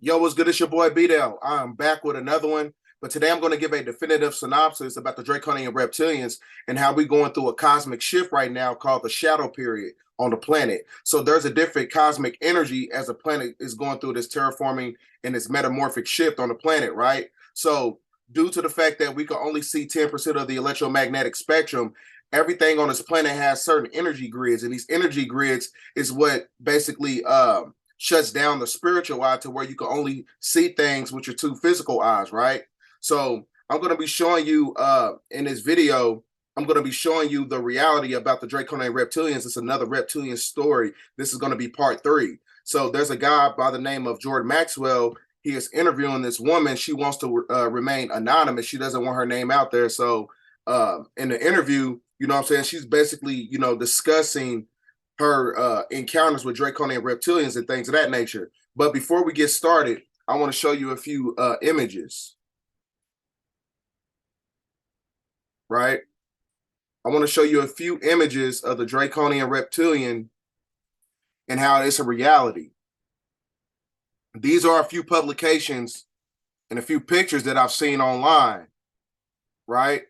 Yo, what's good? It's your boy B-Dell. I'm back with another one, but today I'm going to give a definitive synopsis about the Draconian Reptilians and how we're going through a cosmic shift right now called the shadow period on the planet. So there's a different cosmic energy as the planet is going through this terraforming and this metamorphic shift on the planet, right? So due to the fact that we can only see 10% of the electromagnetic spectrum, everything on this planet has certain energy grids, and these energy grids is what basically shuts down the spiritual eye to where you can only see things with your two physical eyes, right? So I'm going to be showing you in this video, I'm going to be showing you the reality about the Draconian Reptilians. It's another reptilian story. This is going to be part 3. So there's a guy by the name of Jordan Maxwell. He is interviewing this woman. She wants to remain anonymous. She doesn't want her name out there. So in the interview, you know what I'm saying, she's basically, you know, discussing her encounters with Draconian reptilians and things of that nature. But before we get started, I want to show you a few images, right? I want to show you a few images of the Draconian reptilian and how it's a reality. These are a few publications and a few pictures that I've seen online, right?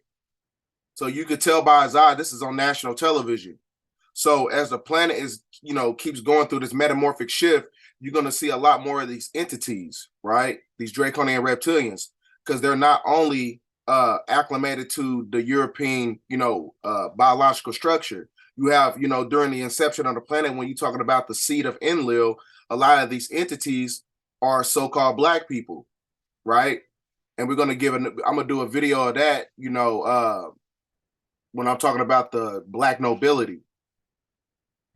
So you could tell by his eye, this is on national television. So as the planet is, you know, keeps going through this metamorphic shift, you're going to see a lot more of these entities, right? These Draconian reptilians, because they're not only acclimated to the European, you know, biological structure. You have, you know, during the inception of the planet, when you're talking about the seed of Enlil, a lot of these entities are so-called black people, right? And we're going to I'm going to do a video of that, you know, when I'm talking about the black nobility.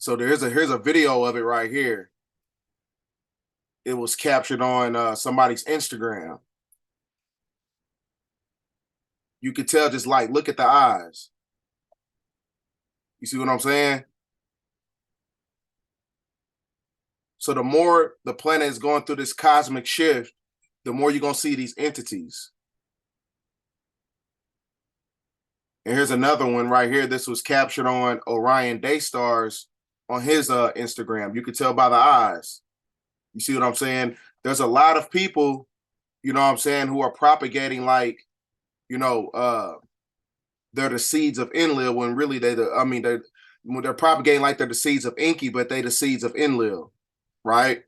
So here's a video of it right here. It was captured on somebody's Instagram. You could tell, just like, look at the eyes. You see what I'm saying? So the more the planet is going through this cosmic shift, the more you're going to see these entities. And here's another one right here. This was captured on Orion Daystars on his Instagram. You could tell by the eyes. You see what I'm saying? There's a lot of people, you know what I'm saying, who are propagating like, you know, they're the seeds of Enlil when really they're propagating like they're the seeds of Enki, but they the seeds of Enlil, right?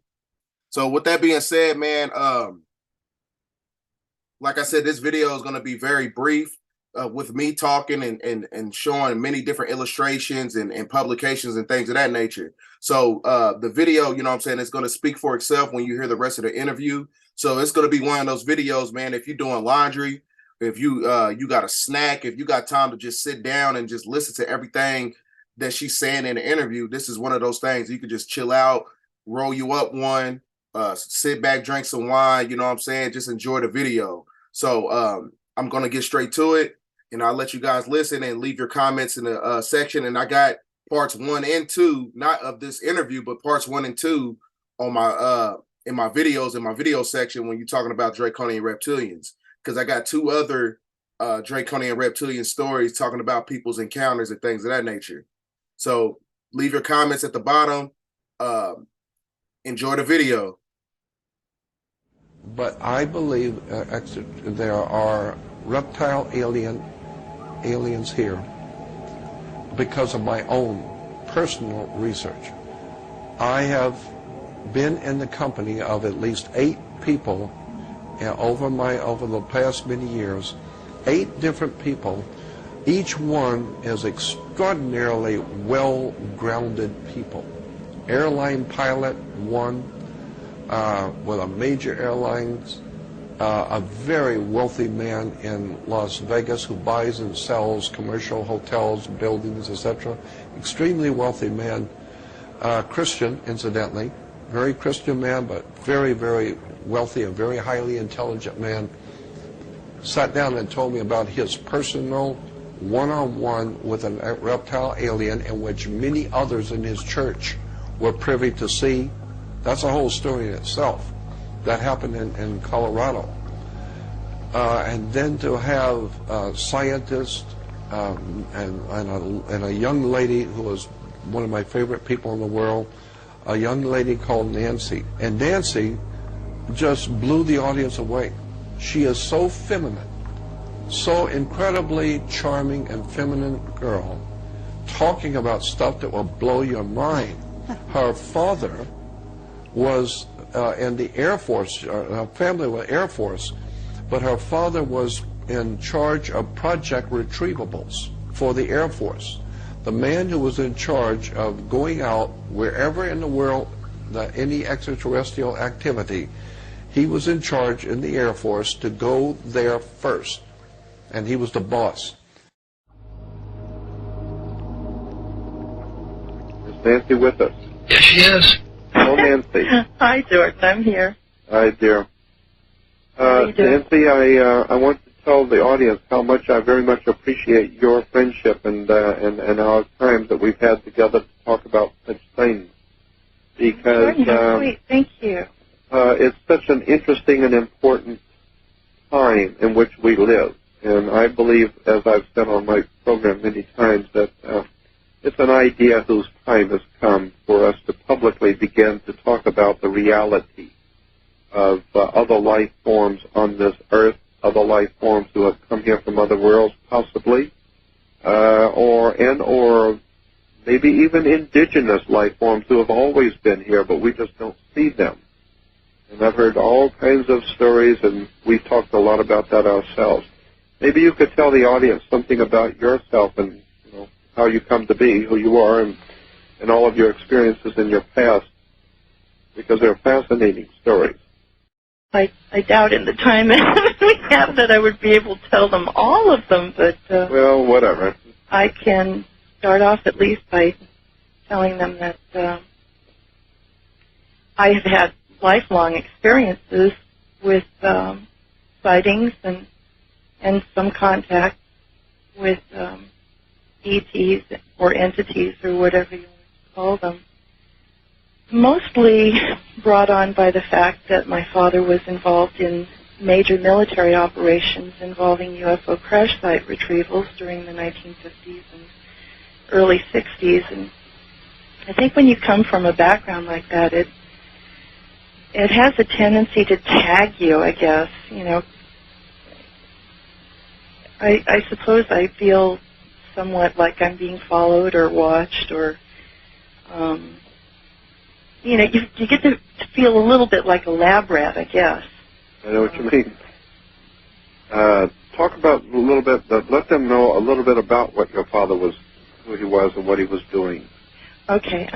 So with that being said, man, like I said, this video is going to be very brief. With me talking and showing many different illustrations and publications and things of that nature. So the video, you know what I'm saying, it's going to speak for itself when you hear the rest of the interview. So it's going to be one of those videos, man, if you're doing laundry, if you got a snack, if you got time to just sit down and just listen to everything that she's saying in the interview, this is one of those things you could just chill out, roll you up one, sit back, drink some wine, you know what I'm saying, just enjoy the video. So I'm going to get straight to it. And I'll let you guys listen and leave your comments in the section. And I got parts 1 and 2, not of this interview, but parts 1 and 2 on my in my videos, in my video section when you're talking about Draconian reptilians. Because I got 2 other Draconian reptilian stories talking about people's encounters and things of that nature. So leave your comments at the bottom. Enjoy the video. But I believe there are reptile aliens here because of my own personal research. I have been in the company of at least 8 people over the past many years, 8 different people. Each one is extraordinarily well-grounded people. Airline pilot, one with a major airlines, a very wealthy man in Las Vegas who buys and sells commercial hotels, buildings, etc. Extremely wealthy man, Christian, incidentally, very Christian man, but very, very wealthy, a very highly intelligent man. Sat down and told me about his personal one-on-one with a reptile alien in which many others in his church were privy to see. That's a whole story in itself. That happened in Colorado. And then to have scientists and a young lady who was one of my favorite people in the world, a young lady called Nancy. And Nancy just blew the audience away. She is so feminine, so incredibly charming and feminine girl, talking about stuff that will blow your mind. Her father was in the Air Force, her family was Air Force, but her father was in charge of Project Retrievables for the Air Force. The man who was in charge of going out wherever in the world, any extraterrestrial activity, he was in charge in the Air Force to go there first, and he was the boss. Is Nancy with us? Yes, she is. Oh, Nancy. Hi, George. I'm here. Hi, dear. How are you doing? Nancy, I want to tell the audience how much I very much appreciate your friendship and our time that we've had together to talk about such things. Because Sweet. Thank you. it's such an interesting and important time in which we live. And I believe, as I've said on my program many times, that it's an idea whose time has come for us to publicly begin to talk about the reality of other life forms on this earth, other life forms who have come here from other worlds, possibly, or maybe even indigenous life forms who have always been here, but we just don't see them. And I've heard all kinds of stories, and we've talked a lot about that ourselves. Maybe you could tell the audience something about yourself and how you come to be, who you are, and all of your experiences in your past, because they're fascinating stories. I doubt in the time we have that I would be able to tell them all of them, but well, whatever. I can start off at least by telling them that I have had lifelong experiences with sightings and some contact with ETs or entities or whatever you want to call them. Mostly brought on by the fact that my father was involved in major military operations involving UFO crash site retrievals during the 1950s and early 60s. And I think when you come from a background like that, it has a tendency to tag you, I guess. I suppose I feel somewhat like I'm being followed or watched, or you get to feel a little bit like a lab rat, I guess. I know what you mean. Talk about a little bit, let them know a little bit about what your father was, who he was, and what he was doing. Okay.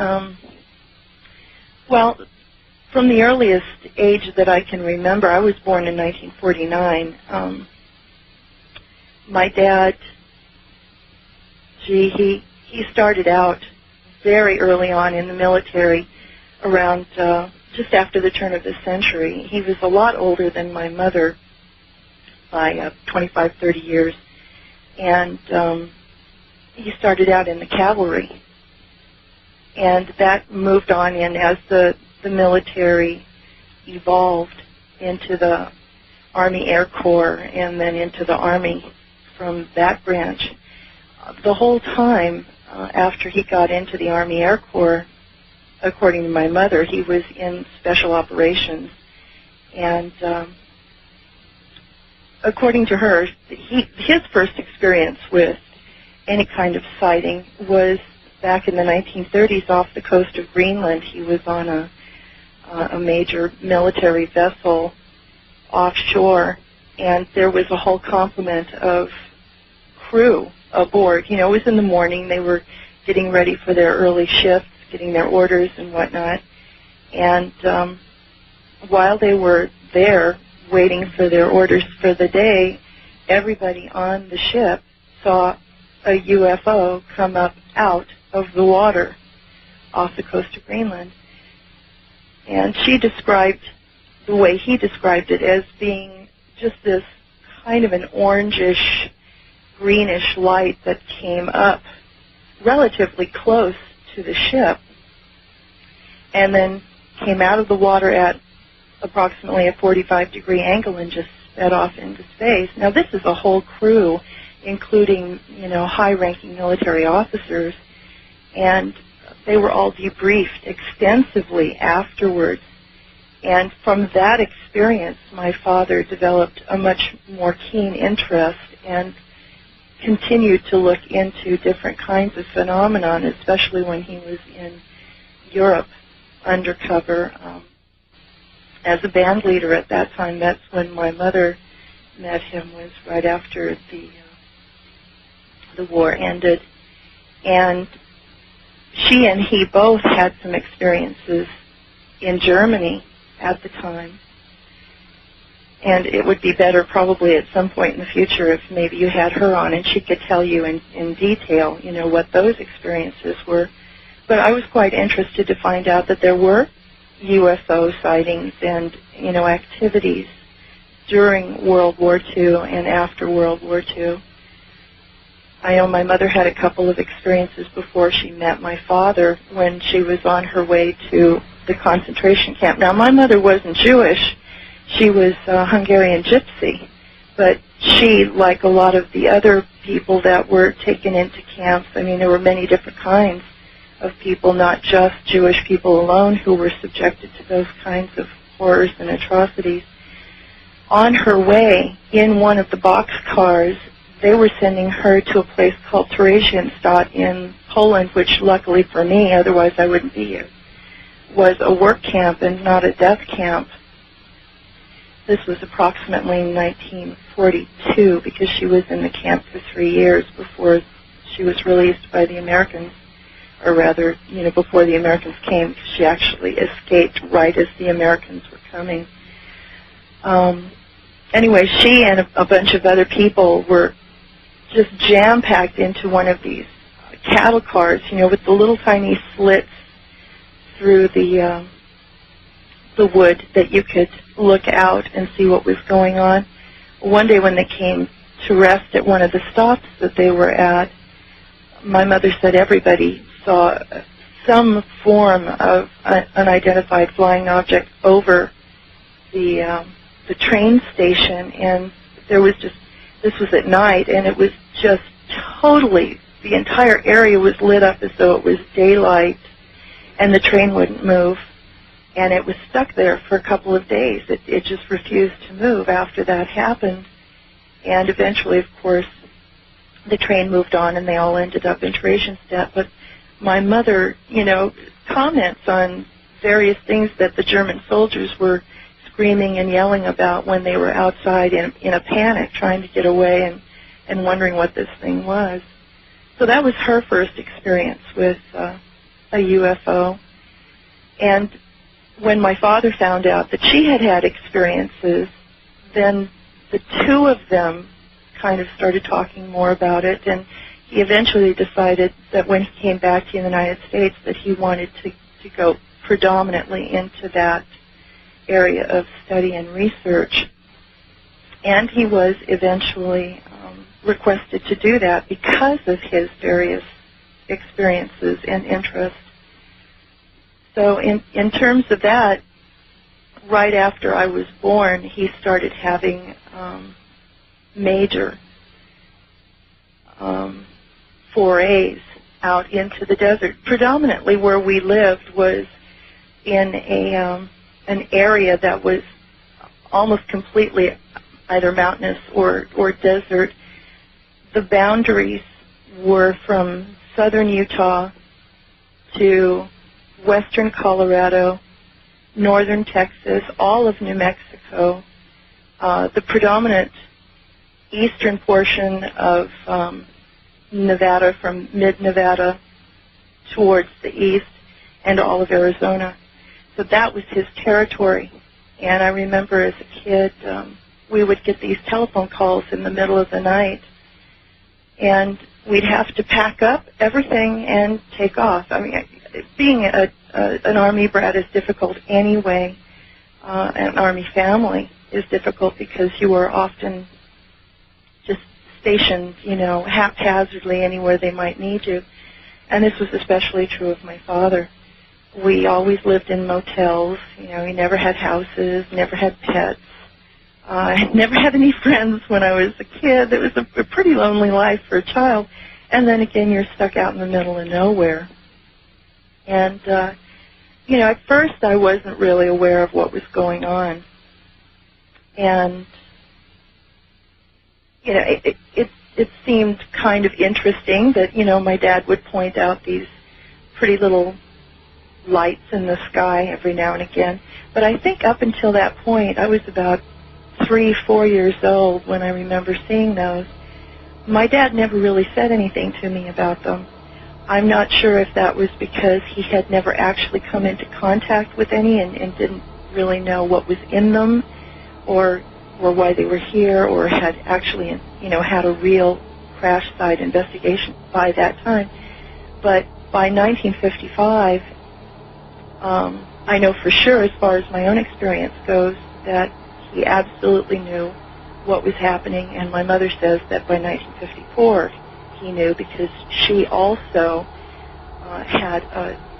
Well, from the earliest age that I can remember, I was born in 1949. My dad, he started out very early on in the military, around just after the turn of the century. He was a lot older than my mother by 25, 30 years, and he started out in the cavalry, and that moved on in as the military evolved into the Army Air Corps and then into the Army from that branch. The whole time after he got into the Army Air Corps, according to my mother, he was in special operations. And according to her, his first experience with any kind of sighting was back in the 1930s off the coast of Greenland. He was on a major military vessel offshore, and there was a whole complement of crew aboard. It was in the morning. They were getting ready for their early shifts, getting their orders and whatnot. And while they were there waiting for their orders for the day, everybody on the ship saw a UFO come up out of the water off the coast of Greenland. And she described the way he described it as being just this kind of an orangish, greenish light that came up relatively close to the ship and then came out of the water at approximately a 45-degree angle and just sped off into space. Now, this is a whole crew, including, high-ranking military officers, and they were all debriefed extensively afterwards. And from that experience, my father developed a much more keen interest and continued to look into different kinds of phenomenon, especially when he was in Europe undercover as a band leader at that time. That's when my mother met him, was right after the war ended. And she and he both had some experiences in Germany at the time. And it would be better probably at some point in the future if maybe you had her on and she could tell you in detail, you know, what those experiences were. But I was quite interested to find out that there were UFO sightings and, you know, activities during World War II and after World War II. I know my mother had a couple of experiences before she met my father when she was on her way to the concentration camp. Now, my mother wasn't Jewish. She was a Hungarian gypsy. But she, like a lot of the other people that were taken into camps, I mean, there were many different kinds of people, not just Jewish people alone, who were subjected to those kinds of horrors and atrocities. On her way, in one of the boxcars, they were sending her to a place called Theresienstadt in Poland, which luckily for me, otherwise I wouldn't be here, was a work camp and not a death camp. This was approximately 1942 because she was in the camp for 3 years before she was released by the Americans, or rather, you know, before the Americans came, because she actually escaped right as the Americans were coming. Anyway, she and a bunch of other people were just jam-packed into one of these cattle cars, you know, with the little tiny slits through the wood that you could look out and see what was going on. One day when they came to rest at one of the stops that they were at, my mother said everybody saw some form of unidentified flying object over the train station, and there was just, this was at night, and it was just totally, the entire area was lit up as though it was daylight, and the train wouldn't move. And it was stuck there for a couple of days. It just refused to move after that happened. And eventually, of course, the train moved on and they all ended up in Theresienstadt. But my mother, you know, comments on various things that the German soldiers were screaming and yelling about when they were outside in a panic trying to get away and wondering what this thing was. So that was her first experience with a UFO. And when my father found out that she had had experiences, then the two of them kind of started talking more about it, and he eventually decided that when he came back to the United States that he wanted to go predominantly into that area of study and research. And he was eventually requested to do that because of his various experiences and interests. So in terms of that, right after I was born, he started having major forays out into the desert. Predominantly where we lived was in an area that was almost completely either mountainous or desert. The boundaries were from southern Utah to western Colorado, northern Texas, all of New Mexico, the predominant eastern portion of Nevada, from mid-Nevada towards the east, and all of Arizona. So that was his territory. And I remember as a kid, we would get these telephone calls in the middle of the night, and we'd have to pack up everything and take off. I mean, being an Army brat is difficult anyway. An Army family is difficult because you are often just stationed, you know, haphazardly anywhere they might need you. And this was especially true of my father. We always lived in motels. You know, he never had houses, never had pets. I never had any friends when I was a kid. It was a pretty lonely life for a child. And then again, you're stuck out in the middle of nowhere. And you know, at first I wasn't really aware of what was going on. And, you know, it seemed kind of interesting that, you know, my dad would point out these pretty little lights in the sky every now and again. But I think up until that point, I was about 3, 4 years old when I remember seeing those. My dad never really said anything to me about them. I'm not sure if that was because he had never actually come into contact with any and didn't really know what was in them, or why they were here, or had actually, you know, had a real crash site investigation by that time. But by 1955, I know for sure, as far as my own experience goes, that he absolutely knew what was happening, and my mother says that by 1954 he knew, because she also had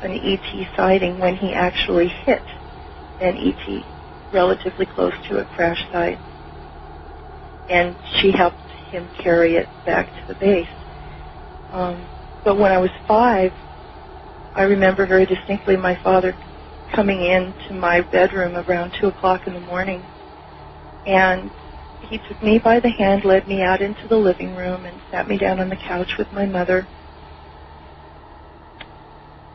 an ET sighting when he actually hit an ET relatively close to a crash site, and she helped him carry it back to the base. But when I was 5, I remember very distinctly my father coming into my bedroom around 2 o'clock in the morning, and he took me by the hand, led me out into the living room, and sat me down on the couch with my mother,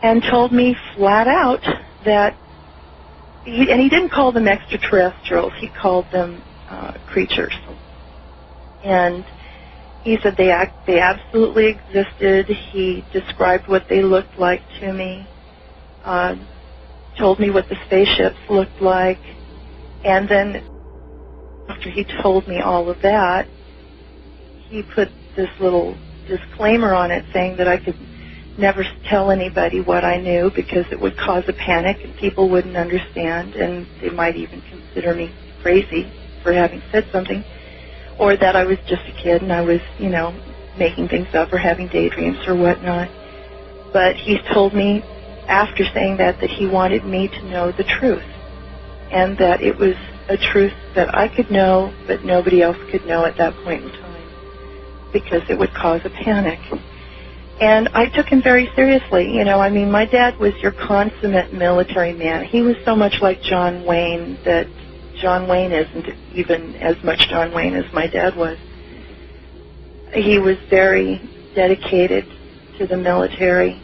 and told me flat out that, he didn't call them extraterrestrials, he called them creatures. And he said they absolutely existed. He described what they looked like to me, told me what the spaceships looked like, and then after he told me all of that, he put this little disclaimer on it saying that I could never tell anybody what I knew because it would cause a panic and people wouldn't understand, and they might even consider me crazy for having said something, or that I was just a kid and I was, you know, making things up or having daydreams or whatnot. But he told me after saying that he wanted me to know the truth, and that it was a truth that I could know but nobody else could know at that point in time because it would cause a panic. And I took him very seriously. You know, I mean, my dad was your consummate military man. He was so much like John Wayne that John Wayne isn't even as much John Wayne as my dad was. He was very dedicated to the military.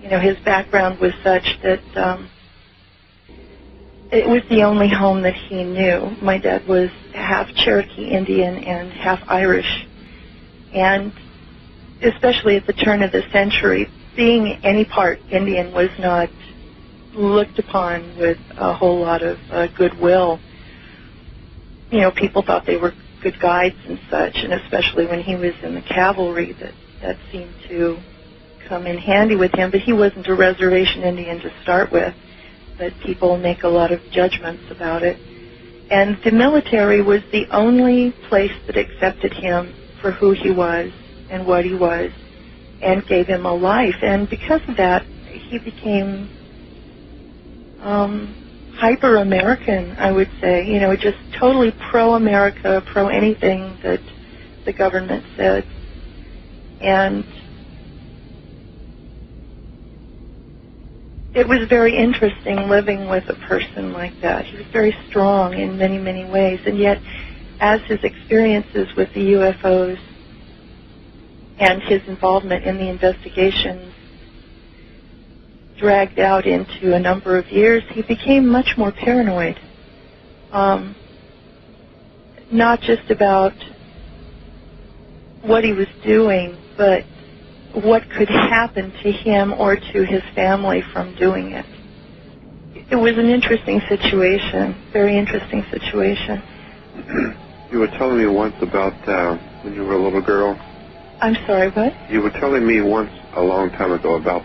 You know, his background was such that it was the only home that he knew. My dad was half Cherokee Indian and half Irish. And especially at the turn of the century, being any part Indian was not looked upon with a whole lot of goodwill. You know, people thought they were good guides and such, and especially when he was in the cavalry, that seemed to come in handy with him. But he wasn't a reservation Indian to start with, but people make a lot of judgments about it. And the military was the only place that accepted him for who he was and what he was, and gave him a life. And because of that, he became hyper-American, I would say. You know, just totally pro-America, pro-anything that the government said. And it was very interesting living with a person like that. He was very strong in many, many ways, and yet as his experiences with the UFOs and his involvement in the investigations dragged out into a number of years, he became much more paranoid. Not just about what he was doing, but what could happen to him or to his family from doing it. It was an interesting situation, very interesting situation. You were telling me once about when you were a little girl. I'm sorry, what? You were telling me once a long time ago about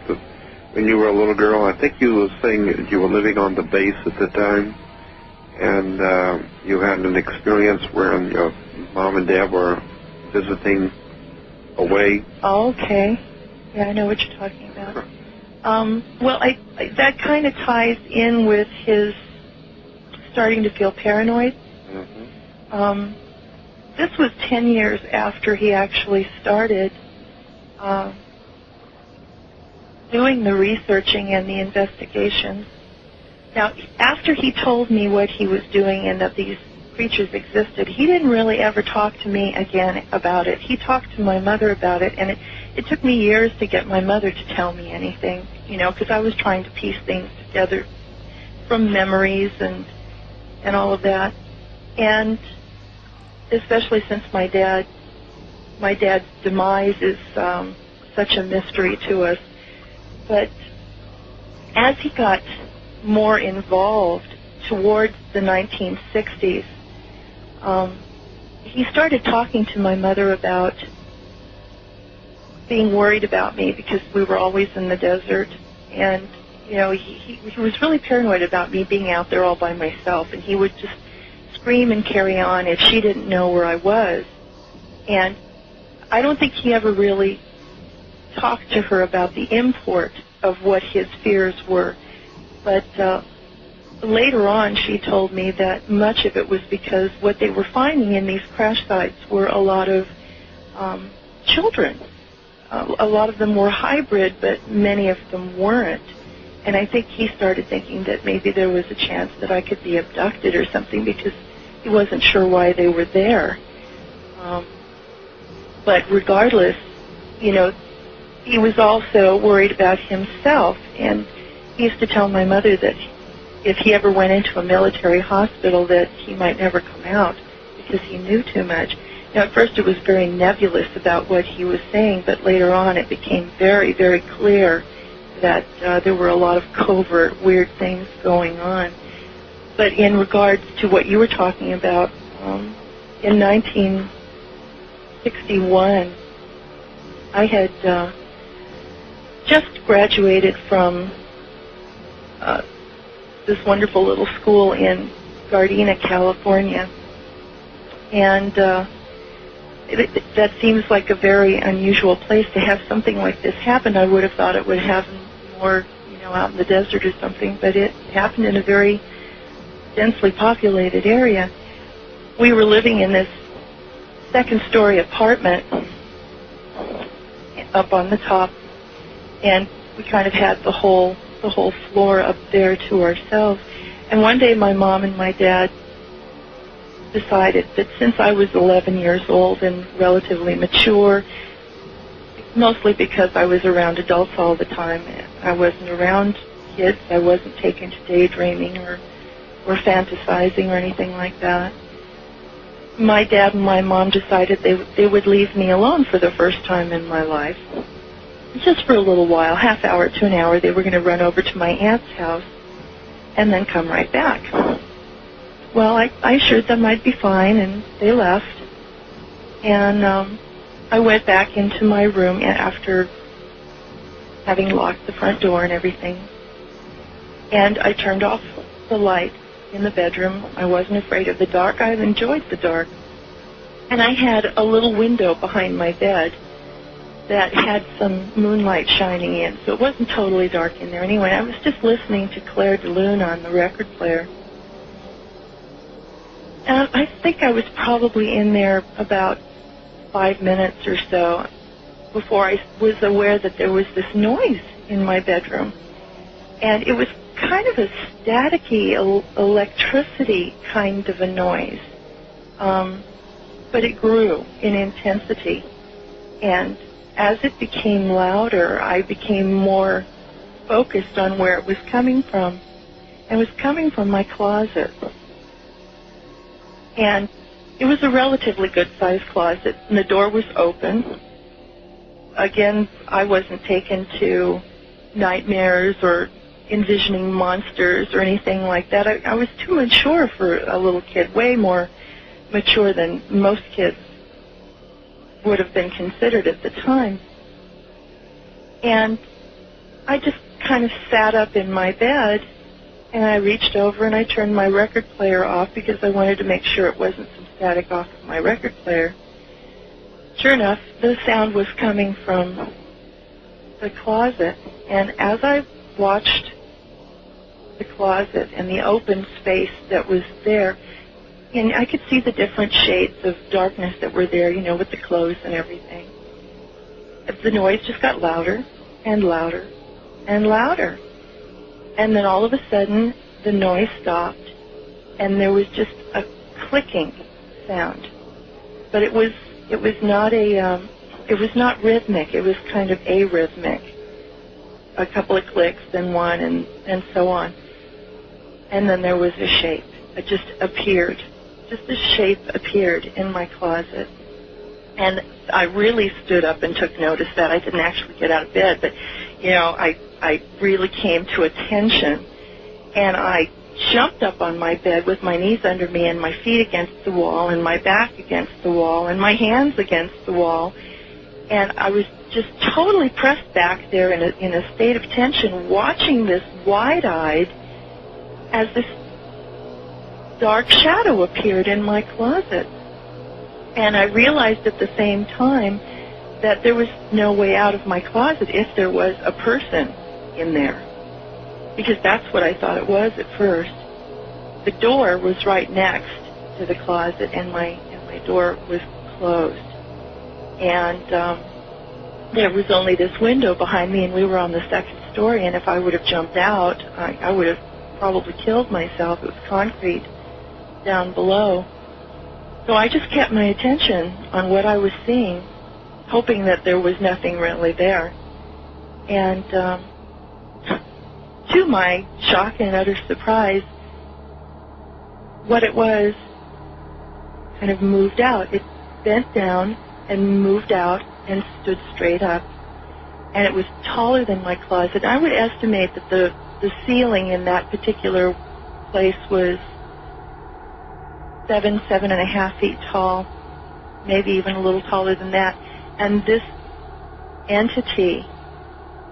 when you were a little girl. I think you were saying that you were living on the base at the time, and you had an experience where your mom and dad were visiting away. Oh, okay. Yeah, I know what you're talking about. Well, that kind of ties in with his starting to feel paranoid. Mm-hmm. This was 10 years after he actually started. doing the researching and the investigations. Now, after he told me what he was doing and that these creatures existed, he didn't really ever talk to me again about it. He talked to my mother about it, and it took me years to get my mother to tell me anything, you know, because I was trying to piece things together from memories and all of that. And especially since my dad's demise is such a mystery to us. But as he got more involved towards the 1960s, he started talking to my mother about being worried about me because we were always in the desert, and you know, he was really paranoid about me being out there all by myself, and he would just scream and carry on if she didn't know where I was. And I don't think he ever really talked to her about the import of what his fears were, but later on she told me that much of it was because what they were finding in these crash sites were a lot of children. A lot of them were hybrid, but many of them weren't. And I think he started thinking that maybe there was a chance that I could be abducted or something because he wasn't sure why they were there. But regardless, you know, he was also worried about himself, and he used to tell my mother that if he ever went into a military hospital that he might never come out because he knew too much. Now, at first it was very nebulous about what he was saying, but later on it became very, very clear that there were a lot of covert, weird things going on. But in regards to what you were talking about, in 1961, I had just graduated from this wonderful little school in Gardena, California, and that seems like a very unusual place to have something like this happen. I would have thought it would happen more, you know, out in the desert or something, but it happened in a very densely populated area. We were living in this second-story apartment up on the top, and we kind of had the whole floor up there to ourselves. And one day my mom and my dad decided that since I was 11 years old and relatively mature, mostly because I was around adults all the time, I wasn't around kids, I wasn't taken to daydreaming or fantasizing or anything like that, my dad and my mom decided they would leave me alone for the first time in my life. Just for a little while, half hour to an hour, they were going to run over to my aunt's house and then come right back. Well, I assured them I'd be fine, and they left. And I went back into my room after having locked the front door and everything. And I turned off the light in the bedroom. I wasn't afraid of the dark. I enjoyed the dark. And I had a little window behind my bed that had some moonlight shining in, so it wasn't totally dark in there. Anyway, I was just listening to Claire de Lune on the record player. And I think I was probably in there about 5 minutes or so before I was aware that there was this noise in my bedroom. And it was kind of a staticky electricity kind of a noise. But it grew in intensity. And as it became louder, I became more focused on where it was coming from. It was coming from my closet. And it was a relatively good-sized closet, and the door was open. Again, I wasn't taken to nightmares or envisioning monsters or anything like that. I was too mature for a little kid, way more mature than most kids would have been considered at the time. And I just kind of sat up in my bed, and I reached over and I turned my record player off because I wanted to make sure it wasn't some static off of my record player. Sure enough, the sound was coming from the closet, and as I watched the closet and the open space that was there, and I could see the different shades of darkness that were there, you know, with the clothes and everything. The noise just got louder and louder and louder. And then all of a sudden, the noise stopped, and there was just a clicking sound. But it was not rhythmic. It was kind of arrhythmic. A couple of clicks, then one, and so on. And then there was a shape. It just appeared. Just a shape appeared in my closet. And I really stood up and took notice that. I didn't actually get out of bed, but, I really came to attention. And I jumped up on my bed with my knees under me and my feet against the wall and my back against the wall and my hands against the wall. And I was just totally pressed back there in a state of tension, watching this wide-eyed as this dark shadow appeared in my closet. And I realized at the same time that there was no way out of my closet if there was a person in there, because that's what I thought it was at first. The door was right next to the closet, and my door was closed. And there was only this window behind me, and we were on the second story, and if I would have jumped out, I would have probably killed myself. It was concrete down below. So I just kept my attention on what I was seeing, hoping that there was nothing really there. And to my shock and utter surprise, what it was kind of moved out. It bent down and moved out and stood straight up. And it was taller than my closet. I would estimate that the ceiling in that particular place was 7.5 feet tall, maybe even a little taller than that. And this entity,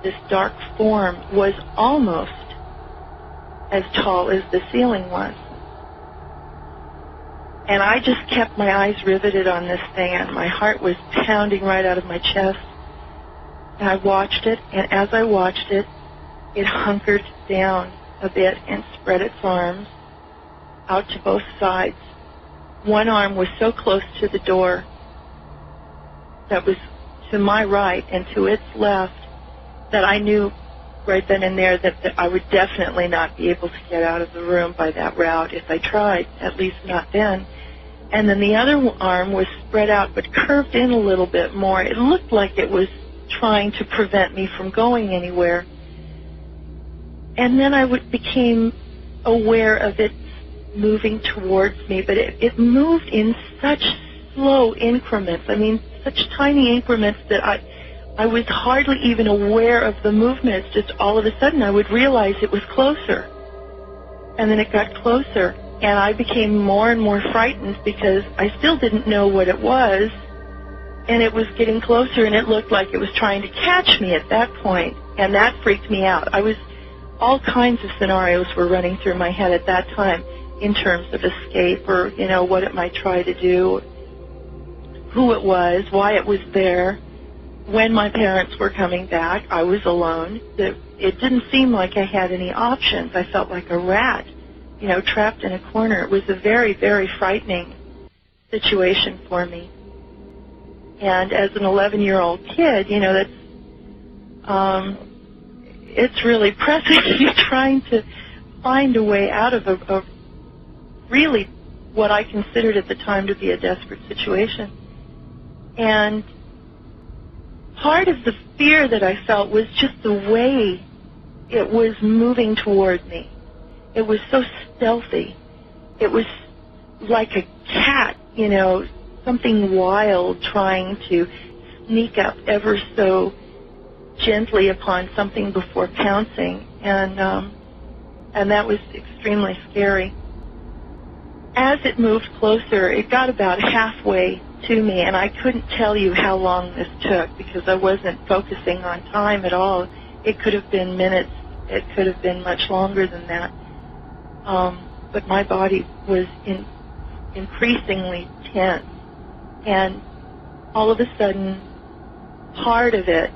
this dark form, was almost as tall as the ceiling was. And I just kept my eyes riveted on this thing, and my heart was pounding right out of my chest. And I watched it, and as I watched it, it hunkered down a bit and spread its arms out to both sides. One arm was so close to the door that was to my right and to its left that I knew right then and there that I would definitely not be able to get out of the room by that route if I tried, at least not then. And then the other arm was spread out but curved in a little bit more. It looked like it was trying to prevent me from going anywhere. And then I became aware of it moving towards me, but it moved in such slow increments. I mean, such tiny increments that I was hardly even aware of the movement. It's just all of a sudden I would realize it was closer. And then it got closer, and I became more and more frightened because I still didn't know what it was, and it was getting closer, and it looked like it was trying to catch me at that point, and that freaked me out. All kinds of scenarios were running through my head at that time in terms of escape or, what it might try to do, who it was, why it was there. When my parents were coming back, I was alone. It didn't seem like I had any options. I felt like a rat, trapped in a corner. It was a very, very frightening situation for me. And as an 11-year-old kid, it's really pressing. You're trying to find a way out of a really what I considered at the time to be a desperate situation. And part of the fear that I felt was just the way it was moving toward me. It was so stealthy. It was like a cat, something wild trying to sneak up ever so gently upon something before pouncing, and that was extremely scary. As it moved closer, it got about halfway to me, and I couldn't tell you how long this took because I wasn't focusing on time at all. It could have been minutes. It could have been much longer than that. But my body was increasingly tense, and all of a sudden, part of it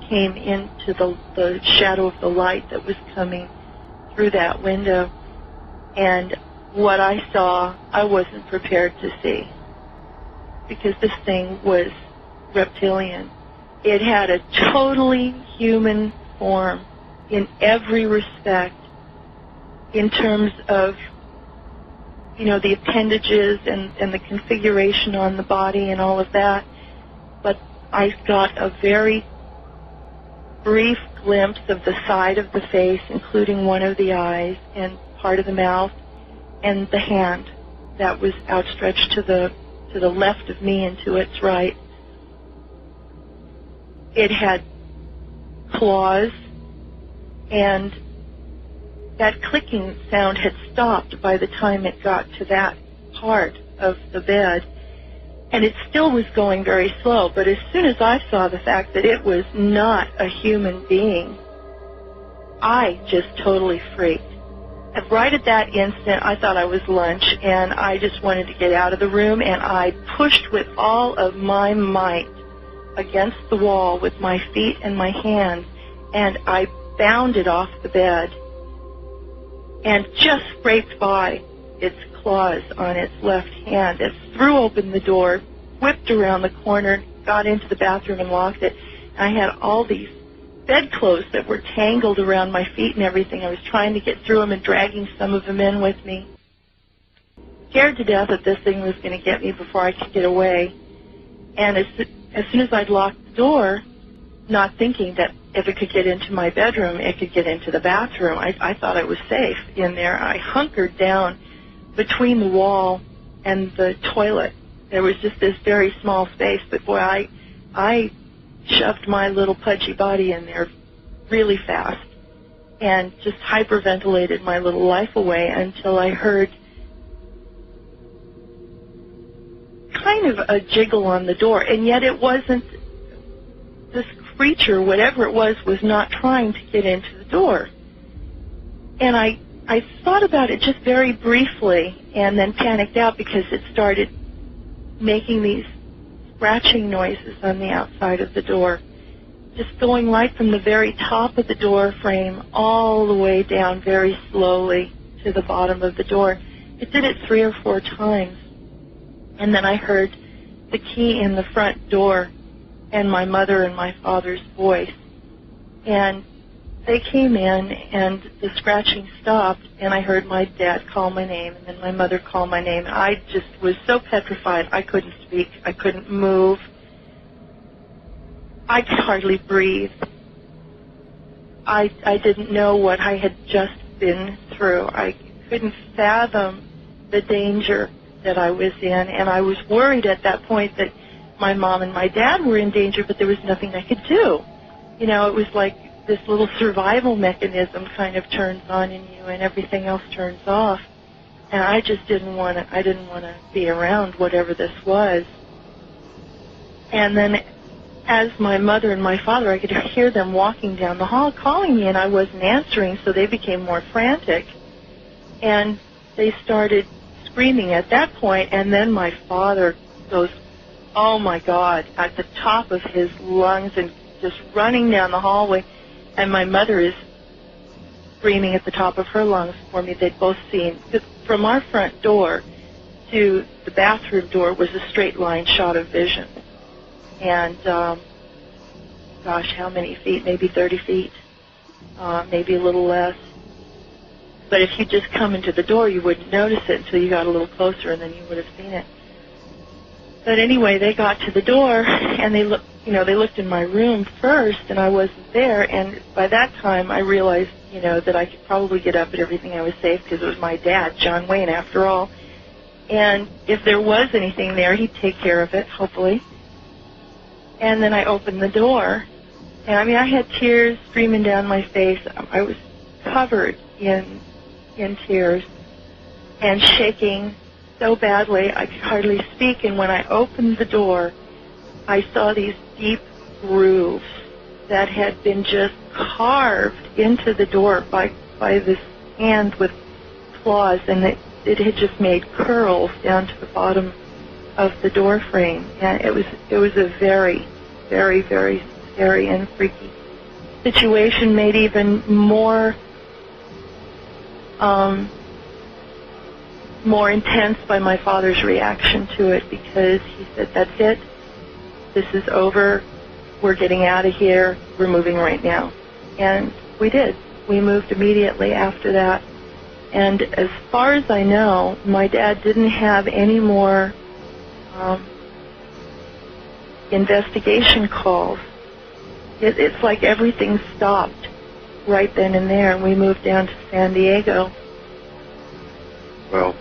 came into the shadow of the light that was coming through that window, and what I saw, I wasn't prepared to see, because this thing was reptilian. It had a totally human form, in every respect, in terms of, the appendages and the configuration on the body and all of that. But I got a very brief glimpse of the side of the face, including one of the eyes and part of the mouth, and the hand that was outstretched to the left of me and to its right. It had claws, and that clicking sound had stopped by the time it got to that part of the bed, and it still was going very slow. But as soon as I saw the fact that it was not a human being, I just totally freaked. And right at that instant, I thought I was lunch, and I just wanted to get out of the room, and I pushed with all of my might against the wall with my feet and my hands, and I bounded off the bed and just scraped by its claws on its left hand. It threw open the door, whipped around the corner, got into the bathroom and locked it. I had all these bedclothes that were tangled around my feet and everything. I was trying to get through them and dragging some of them in with me. Scared to death that this thing was going to get me before I could get away. And as soon as I'd locked the door, not thinking that if it could get into my bedroom, it could get into the bathroom, I thought I was safe in there. I hunkered down between the wall and the toilet. There was just this very small space, but boy, I shoved my little pudgy body in there really fast and just hyperventilated my little life away until I heard kind of a jiggle on the door, and yet it wasn't. This creature, whatever it was not trying to get into the door. And I thought about it just very briefly and then panicked out because it started making these scratching noises on the outside of the door, just going right from the very top of the door frame all the way down very slowly to the bottom of the door. It did it 3 or 4 times. And then I heard the key in the front door and my mother and my father's voice. And they came in, and the scratching stopped, and I heard my dad call my name, and then my mother call my name. I just was so petrified. I couldn't speak. I couldn't move. I could hardly breathe. I didn't know what I had just been through. I couldn't fathom the danger that I was in, and I was worried at that point that my mom and my dad were in danger, but there was nothing I could do. It was like this little survival mechanism kind of turns on in you, and everything else turns off. And I just didn't want to be around whatever this was. And then as my mother and my father, I could hear them walking down the hall calling me, and I wasn't answering, so they became more frantic. And they started screaming at that point, and then my father goes, oh my God, at the top of his lungs and just running down the hallway. And my mother is screaming at the top of her lungs for me. They'd both seen, because from our front door to the bathroom door was a straight line shot of vision. And, gosh, how many feet? Maybe 30 feet, maybe a little less. But if you just come into the door, you wouldn't notice it until you got a little closer, and then you would have seen it. But anyway, they got to the door, and they looked in my room first, and I wasn't there. And by that time, I realized, that I could probably get up and everything. I was safe because it was my dad, John Wayne, after all. And if there was anything there, he'd take care of it, hopefully. And then I opened the door, and I had tears streaming down my face. I was covered in tears and shaking so badly I could hardly speak. And when I opened the door, I saw these deep grooves that had been just carved into the door by this hand with claws, and it had just made curls down to the bottom of the door frame. And it was a very, very, very scary and freaky situation, made even more intense by my father's reaction to it, because he said, that's it, this is over, we're getting out of here, we're moving right now. And we did. We moved immediately after that. And as far as I know, my dad didn't have any more investigation calls. It's like everything stopped right then and there, and we moved down to San Diego. Well,